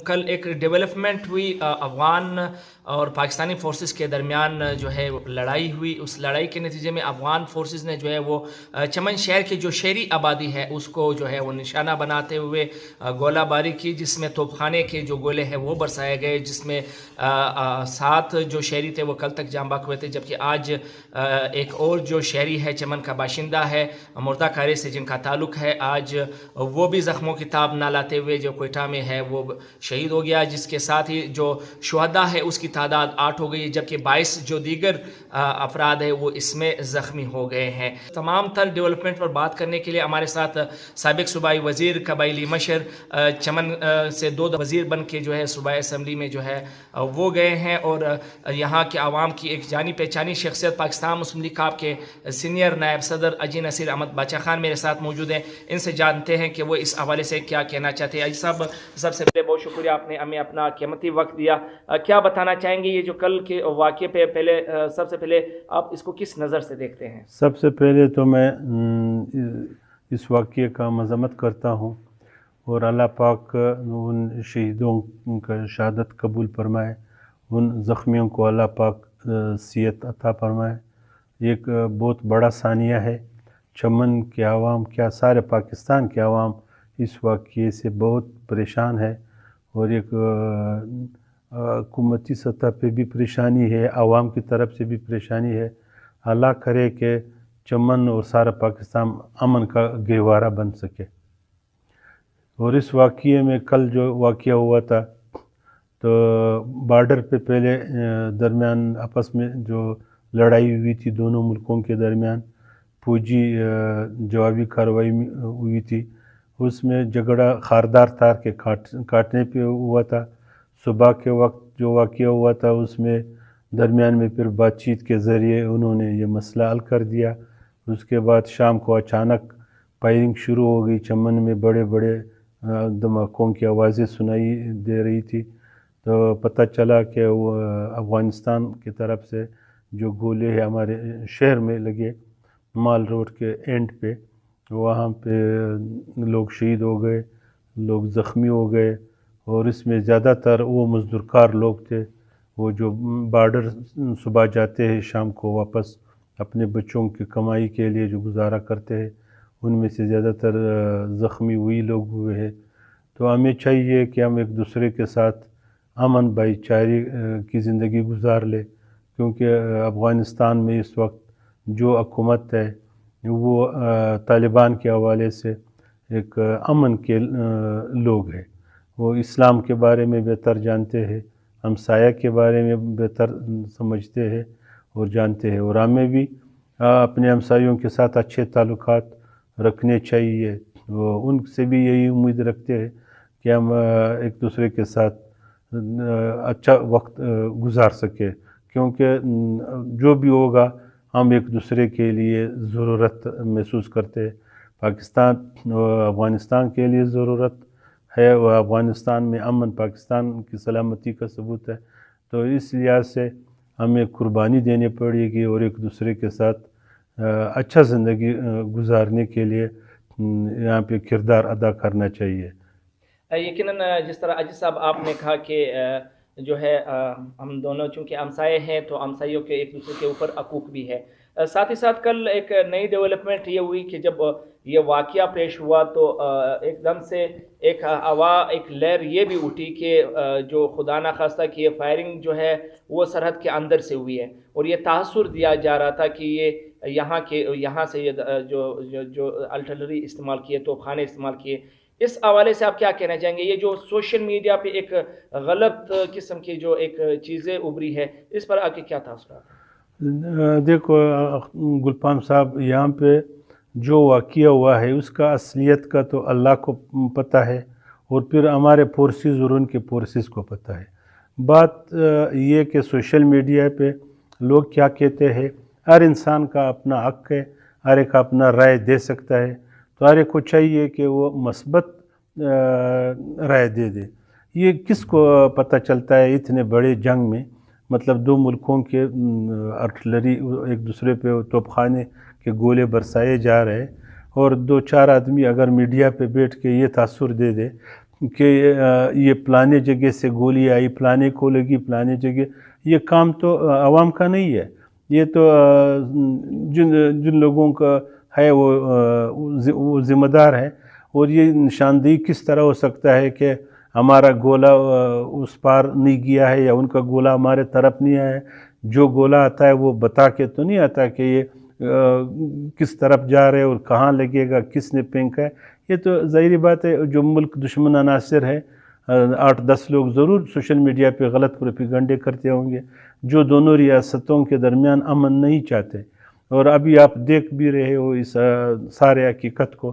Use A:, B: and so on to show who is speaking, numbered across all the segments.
A: کل ایک ڈیولپمنٹ ہوئی افغان اور پاکستانی فورسز کے درمیان جو ہے لڑائی ہوئی. اس لڑائی کے نتیجے میں افغان فورسز نے جو ہے وہ چمن شہر کی جو شہری آبادی ہے اس کو جو ہے وہ نشانہ بناتے ہوئے گولہ باری کی، جس میں توپ خانے کے جو گولے ہیں وہ برسائے گئے، جس میں 7 جو شہری تھے وہ کل تک جاں بحق ہوئے تھے، جبکہ آج ایک اور جو شہری ہے چمن کا باشندہ ہے مردہ کارے سے جن کا تعلق ہے، آج وہ بھی زخموں کی تاب نہ لاتے ہوئے جو کوئٹہ میں ہے وہ شہید ہو گیا، جس کے ساتھ ہی جو شہداء ہے اس کی تعداد 8 ہو گئی، جبکہ 22 جو دیگر افراد ہے وہ اس میں زخمی ہو گئے ہیں. تمام تر ڈیولپمنٹ پر بات کرنے کے لیے ہمارے ساتھ سابق صوبائی وزیر قبائلی مشر چمن سے 2 وزیر بن کے جو ہے صوبائی اسمبلی میں جو ہے وہ گئے ہیں، اور یہاں کے عوام کی ایک جانی پہچانی شخصیت پاکستان مسلم لیگ کاف کے سینئر نائب صدر اجی نصیر احمد باچا خان میرے ساتھ موجود ہیں. ان سے جانتے ہیں کہ وہ اس حوالے سے کیا کہنا چاہتے ہیں. اجی صاحب، سب سے پہلے بہت شکریہ، آپ نے ہمیں اپنا قیمتی وقت دیا. کیا بتانا چاہیں گے یہ جو کل کے واقعے پہ سب سے پہلے آپ اس کو کس نظر سے دیکھتے ہیں؟
B: سب سے پہلے تو میں اس واقعے کا مذمت کرتا ہوں، اور اللہ پاک ان شہیدوں کا شہادت قبول فرمائے، ان زخمیوں کو اللہ پاک صحت عطا فرمائے. ایک بہت بڑا ثانیہ ہے. چمن کے عوام کیا سارے پاکستان کے عوام اس واقعے سے بہت پریشان ہے، اور ایک حکومتی سطح پہ بھی پریشانی ہے، عوام کی طرف سے بھی پریشانی ہے. اللہ کرے کہ چمن اور سارا پاکستان امن کا گہوارہ بن سکے. اور اس واقعے میں کل جو واقعہ ہوا تھا تو بارڈر پہ پہلے درمیان آپس میں جو لڑائی ہوئی تھی دونوں ملکوں کے درمیان، فوجی جوابی کارروائی ہوئی تھی، اس میں جھگڑا خاردار تار کے کاٹنے پہ ہوا تھا. صبح کے وقت جو واقعہ ہوا تھا اس میں درمیان میں پھر بات چیت کے ذریعے انہوں نے یہ مسئلہ حل کر دیا. اس کے بعد شام کو اچانک فائرنگ شروع ہو گئی. چمن میں بڑے بڑے دھماکوں کی آوازیں سنائی دے رہی تھی، تو پتہ چلا کہ وہ افغانستان کی طرف سے جو گولے ہیں ہمارے شہر میں لگے، مال روڈ کے اینڈ پہ، وہاں پہ لوگ شہید ہو گئے، لوگ زخمی ہو گئے. اور اس میں زیادہ تر وہ مزدور کار لوگ تھے، وہ جو بارڈر صبح جاتے ہیں شام کو واپس اپنے بچوں کی کمائی کے لیے جو گزارا کرتے ہیں، ان میں سے زیادہ تر زخمی وہی لوگ ہوئے ہیں. تو ہمیں چاہیے کہ ہم ایک دوسرے کے ساتھ امن بھائی چارے کی زندگی گزار لیں، کیونکہ افغانستان میں اس وقت جو حکومت ہے وہ طالبان کے حوالے سے ایک امن کے لوگ ہیں. وہ اسلام کے بارے میں بہتر جانتے ہیں، ہمسایہ کے بارے میں بہتر سمجھتے ہیں اور جانتے ہیں، اور ہمیں بھی اپنے ہمسایوں کے ساتھ اچھے تعلقات رکھنے چاہیے. ان سے بھی یہی امید رکھتے ہیں کہ ہم ایک دوسرے کے ساتھ اچھا وقت گزار سکے، کیونکہ جو بھی ہوگا ہم ایک دوسرے کے لیے ضرورت محسوس کرتے ہیں. پاکستان افغانستان کے لیے ضرورت ہے، وہ افغانستان میں امن پاکستان کی سلامتی کا ثبوت ہے. تو اس لحاظ سے ہمیں قربانی دینی پڑے گی اور ایک دوسرے کے ساتھ اچھا زندگی گزارنے کے لیے یہاں پہ کردار ادا کرنا چاہیے.
A: یقیناً جس طرح اجی صاحب آپ نے کہا کہ جو ہے ہم دونوں چونکہ ہمسائے ہیں تو ہمسائیوں کے ایک دوسرے کے اوپر حقوق بھی ہے. ساتھ ہی ساتھ کل ایک نئی ڈیولپمنٹ یہ ہوئی کہ جب یہ واقعہ پیش ہوا تو ایک دم سے ایک لہر یہ بھی اٹھی کہ جو خدا نخواستہ کہ یہ فائرنگ جو ہے وہ سرحد کے اندر سے ہوئی ہے، اور یہ تاثر دیا جا رہا تھا کہ یہ یہاں سے یہ جو آرٹلری استعمال کیے، توپ خانے استعمال کیے. اس حوالے سے آپ کیا کہنا چاہیں گے؟ یہ جو سوشل میڈیا پہ ایک غلط قسم کی جو ایک چیزیں ابری ہے، اس پر آپ کے کیا تاثرات ہیں؟
B: دیکھو گلپام صاحب، یہاں پہ جو واقعہ ہوا ہے اس کا اصلیت کا تو اللہ کو پتہ ہے، اور پھر ہمارے فورسز اور ان کے فورسز کو پتہ ہے. بات یہ کہ سوشل میڈیا پہ لوگ کیا کہتے ہیں، ہر انسان کا اپنا حق ہے، ہر ایک اپنا رائے دے سکتا ہے. تو ہر ایک کو چاہیے کہ وہ مثبت رائے دے دے. یہ کس کو پتہ چلتا ہے اتنے بڑے جنگ میں، مطلب 2 ملکوں کے آرٹلری ایک دوسرے پہ توپ خانے کے گولے برسائے جا رہے، اور 2-4 آدمی اگر میڈیا پہ بیٹھ کے یہ تاثر دے دے کہ یہ پلانے جگہ سے گولی آئی، پلانے کو لگی، پلانے جگہ، یہ کام تو عوام کا نہیں ہے، یہ تو جن لوگوں کا ہے وہ ذمہ دار ہے۔ اور یہ نشاندہی کس طرح ہو سکتا ہے کہ ہمارا گولہ اس پار نہیں گیا ہے یا ان کا گولہ ہمارے طرف نہیں آیا ہے؟ جو گولہ آتا ہے وہ بتا کے تو نہیں آتا کہ یہ کس طرف جا رہے اور کہاں لگے گا، کس نے پھینکا ہے۔ یہ تو ظاہری بات ہے، جو ملک دشمن عناصر ہے 8-10 لوگ ضرور سوشل میڈیا پہ غلط پروپیگنڈے کرتے ہوں گے، جو دونوں ریاستوں کے درمیان امن نہیں چاہتے۔ اور ابھی آپ دیکھ بھی رہے ہو اس سارے حقیقت کو،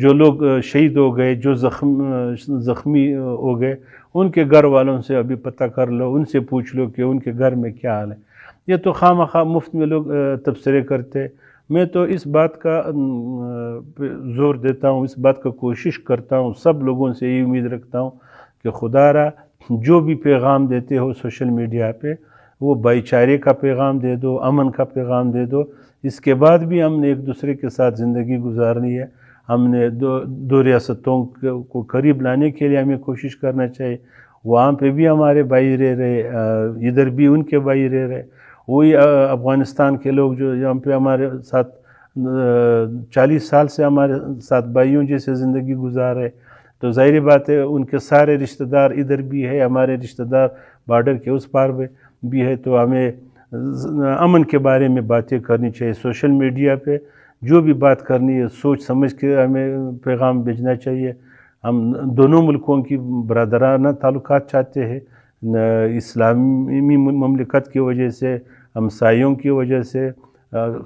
B: جو لوگ شہید ہو گئے، جو زخمی ہو گئے، ان کے گھر والوں سے ابھی پتہ کر لو، ان سے پوچھ لو کہ ان کے گھر میں کیا حال ہے۔ یہ تو خواہ مخواہ مفت میں لوگ تبصرے کرتے۔ میں تو اس بات کا زور دیتا ہوں، اس بات کا کوشش کرتا ہوں، سب لوگوں سے یہ امید رکھتا ہوں کہ خدا را جو بھی پیغام دیتے ہو سوشل میڈیا پہ، وہ بھائی چارے کا پیغام دے دو، امن کا پیغام دے دو۔ اس کے بعد بھی ہم نے ایک دوسرے کے ساتھ زندگی گزارنی ہے، ہم نے دو ریاستوں کو قریب لانے کے لیے ہمیں کوشش کرنا چاہیے۔ وہاں پہ بھی ہمارے بھائی رہ رہے، ادھر بھی ان کے بھائی رہ رہے، وہی افغانستان کے لوگ جو یہاں پہ ہمارے ساتھ 40 سال سے ہمارے ساتھ بھائیوں جیسے زندگی گزار رہے، تو ظاہری بات ہے ان کے سارے رشتہ دار ادھر بھی ہے، ہمارے رشتہ دار بارڈر کے اس پار بھی ہے۔ تو ہمیں امن کے بارے میں باتیں کرنی چاہیے، سوشل میڈیا پہ جو بھی بات کرنی ہے سوچ سمجھ کے ہمیں پیغام بھیجنا چاہیے۔ ہم دونوں ملکوں کی برادرانہ تعلقات چاہتے ہیں، اسلامی مملکت کی وجہ سے، ہمسایوں کی وجہ سے،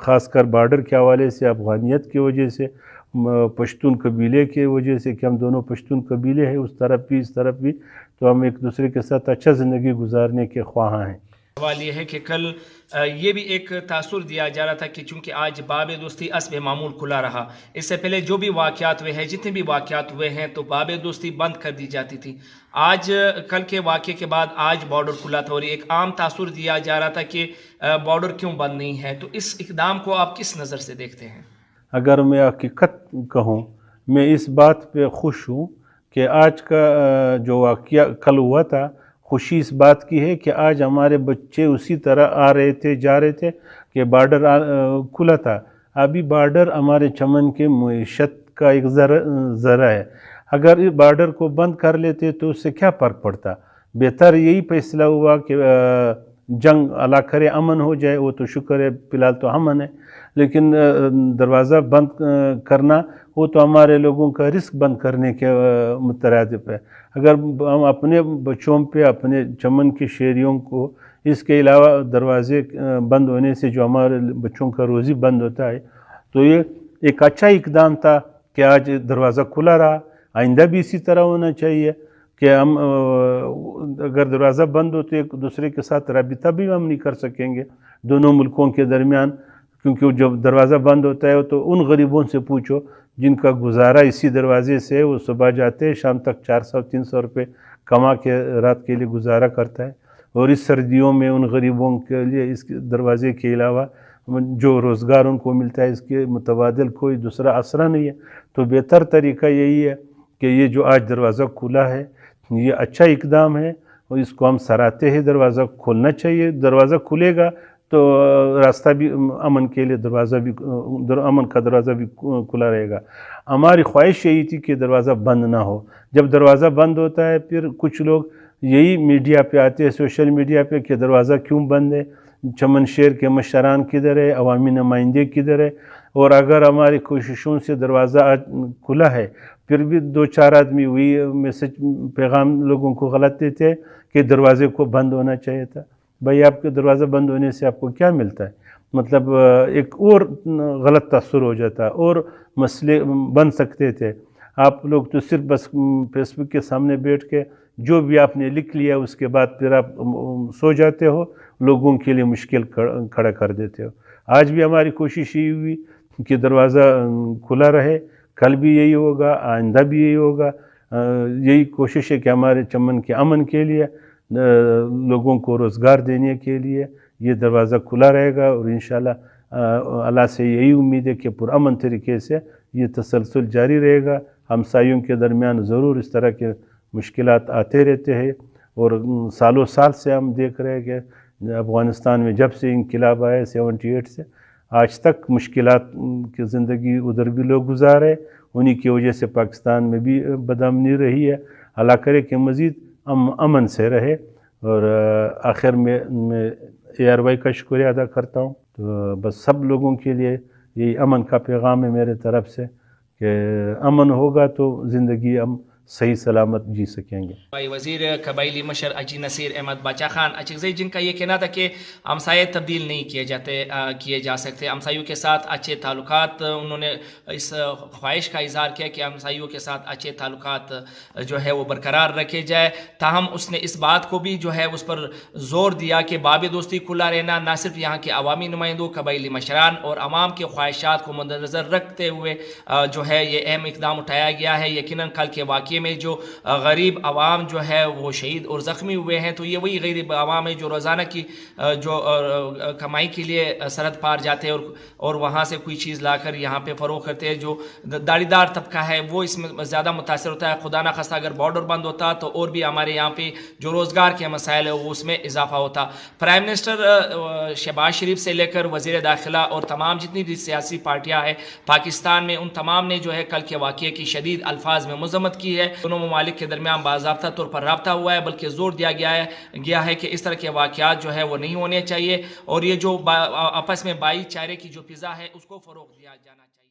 B: خاص کر بارڈر کے حوالے سے، افغانیت کی وجہ سے، پشتون قبیلے کی وجہ سے کہ ہم دونوں پشتون قبیلے ہیں، اس طرف بھی اس طرف بھی، تو ہم ایک دوسرے کے ساتھ اچھا زندگی گزارنے کے خواہاں ہیں۔
A: سوال یہ ہے کہ کل یہ بھی ایک تاثر دیا جا رہا تھا کہ چونکہ آج باب دوستی اسب معمول کھلا رہا، اس سے پہلے جو بھی واقعات ہوئے ہیں، جتنے بھی واقعات ہوئے ہیں، تو باب دوستی بند کر دی جاتی تھی۔ آج کل کے واقعے کے بعد آج بارڈر کھلا تھا اور ایک عام تاثر دیا جا رہا تھا کہ بارڈر کیوں بند نہیں ہے، تو اس اقدام کو آپ کس نظر سے دیکھتے ہیں؟
B: اگر میں حقیقت کہوں، میں اس بات پہ خوش ہوں کہ آج کا جو واقعہ کل ہوا تھا، خوشی اس بات کی ہے کہ آج ہمارے بچے اسی طرح آ رہے تھے، جا رہے تھے کہ بارڈر کھلا تھا۔ ابھی بارڈر ہمارے چمن کے معیشت کا ایک ذرا ہے، اگر اس بارڈر کو بند کر لیتے تو اس سے کیا فرق پڑتا؟ بہتر یہی فیصلہ ہوا کہ جنگ اللہ کرے امن ہو جائے، وہ تو شکر ہے فی الحال تو امن ہے، لیکن دروازہ بند کرنا وہ تو ہمارے لوگوں کا رزق بند کرنے کے مترادف ہے۔ اگر ہم اپنے بچوں پہ، اپنے چمن کے شہریوں کو، اس کے علاوہ دروازے بند ہونے سے جو ہمارے بچوں کا روزی بند ہوتا ہے، تو یہ ایک اچھا اقدام تھا کہ آج دروازہ کھلا رہا۔ آئندہ بھی اسی طرح ہونا چاہیے کہ ہم اگر دروازہ بند ہو تو ایک دوسرے کے ساتھ رابطہ بھی ہم نہیں کر سکیں گے دونوں ملکوں کے درمیان، کیونکہ جب دروازہ بند ہوتا ہے تو ان غریبوں سے پوچھو جن کا گزارا اسی دروازے سے، وہ صبح جاتے ہیں شام تک 400-300 روپے کما کے رات کے لیے گزارا کرتا ہے، اور اس سردیوں میں ان غریبوں کے لیے اس دروازے کے علاوہ جو روزگار ان کو ملتا ہے، اس کے متبادل کوئی دوسرا آسرا نہیں ہے۔ تو بہتر طریقہ یہی ہے کہ یہ جو آج دروازہ کھلا ہے یہ اچھا اقدام ہے، اور اس کو ہم سراہتے ہیں۔ دروازہ کھولنا چاہیے، دروازہ کھلے گا تو راستہ بھی امن کے لیے، امن کا دروازہ بھی کھلا رہے گا۔ ہماری خواہش یہی تھی کہ دروازہ بند نہ ہو۔ جب دروازہ بند ہوتا ہے پھر کچھ لوگ یہی میڈیا پہ آتے ہیں، سوشل میڈیا پہ، کہ دروازہ کیوں بند ہے، چمن شہر کے مشران کدھر ہے، عوامی نمائندے کدھر ہے؟ اور اگر ہماری کوششوں سے دروازہ آج کھلا ہے، پھر بھی 2-4 آدمی وہی میسج پیغام لوگوں کو غلط دیتے ہیں کہ دروازے کو بند ہونا چاہیے تھا۔ بھائی آپ کے دروازہ بند ہونے سے آپ کو کیا ملتا ہے؟ مطلب ایک اور غلط تاثر ہو جاتا، اور مسئلے بن سکتے تھے۔ آپ لوگ تو صرف بس فیس بک کے سامنے بیٹھ کے جو بھی آپ نے لکھ لیا، اس کے بعد پھر آپ سو جاتے ہو، لوگوں کے لیے مشکل کھڑا کر دیتے ہو۔ آج بھی ہماری کوشش یہی ہوئی کہ دروازہ کھلا رہے، کل بھی یہی ہوگا، آئندہ بھی یہی ہوگا۔ یہی کوشش ہے کہ ہمارے چمن کے امن کے لیے، لوگوں کو روزگار دینے کے لیے یہ دروازہ کھلا رہے گا، اور انشاءاللہ اللہ سے یہی امید ہے کہ پرامن طریقے سے یہ تسلسل جاری رہے گا۔ ہمسایوں کے درمیان ضرور اس طرح کے مشکلات آتے رہتے ہیں، اور سالوں سال سے ہم دیکھ رہے ہیں کہ افغانستان میں جب سے انقلاب آئے 78 سے آج تک مشکلات کی زندگی ادھر بھی لوگ گزارے، انہی کی وجہ سے پاکستان میں بھی بدامنی رہی ہے۔ اللہ کرے کہ مزید امن سے رہے، اور آخر میں ARY کا شکریہ ادا کرتا ہوں۔ تو بس سب لوگوں کے لیے یہی امن کا پیغام ہے میرے طرف سے کہ امن ہوگا تو زندگی ہم صحیح سلامت جی سکیں گے۔
A: بھائی وزیر قبائلی مشر اجی نصیر احمد باچا خان اچکزئی، جن کا یہ کہنا تھا کہ ہمسائے تبدیل نہیں کیے جا سکتے، ہمسایوں کے ساتھ اچھے تعلقات، انہوں نے اس خواہش کا اظہار کیا کہ ہمسایوں کے ساتھ اچھے تعلقات جو ہے وہ برقرار رکھے جائے۔ تاہم اس نے اس بات کو بھی جو ہے اس پر زور دیا کہ باب دوستی کھلا رہنا نہ صرف یہاں کے عوامی نمائندوں، قبائلی مشران اور عوام کے خواہشات کو مد نظر رکھتے ہوئے جو ہے یہ اہم اقدام اٹھایا گیا ہے۔ یقیناً کل کے واقعے میں جو غریب عوام جو ہے وہ شہید اور زخمی ہوئے ہیں، تو یہ وہی غریب عوام ہے جو روزانہ کی جو کمائی کے لیے سرحد پار جاتے ہیں اور وہاں سے کوئی چیز لا کر یہاں پہ فروخت کرتے ہیں۔ جو داڑھی دار طبقہ ہے وہ اس میں زیادہ متاثر ہوتا ہے۔ خدا نہ خواستہ اگر بارڈر بند ہوتا تو اور بھی ہمارے یہاں پہ جو روزگار کے مسائل ہے وہ اس میں اضافہ ہوتا۔ پرائم منسٹر شہباز شریف سے لے کر وزیر داخلہ اور تمام جتنی بھی سیاسی پارٹیاں ہیں پاکستان میں، ان تمام نے جو ہے کل کے واقعے کی شدید الفاظ میں مذمت کی ہے۔ دونوں ممالک کے درمیان باضابطہ طور پر رابطہ ہوا ہے، بلکہ زور دیا گیا ہے کہ اس طرح کے واقعات جو ہے وہ نہیں ہونے چاہیے، اور یہ جو آپس میں بھائی چارے کی جو فضا ہے اس کو فروغ دیا جانا چاہیے۔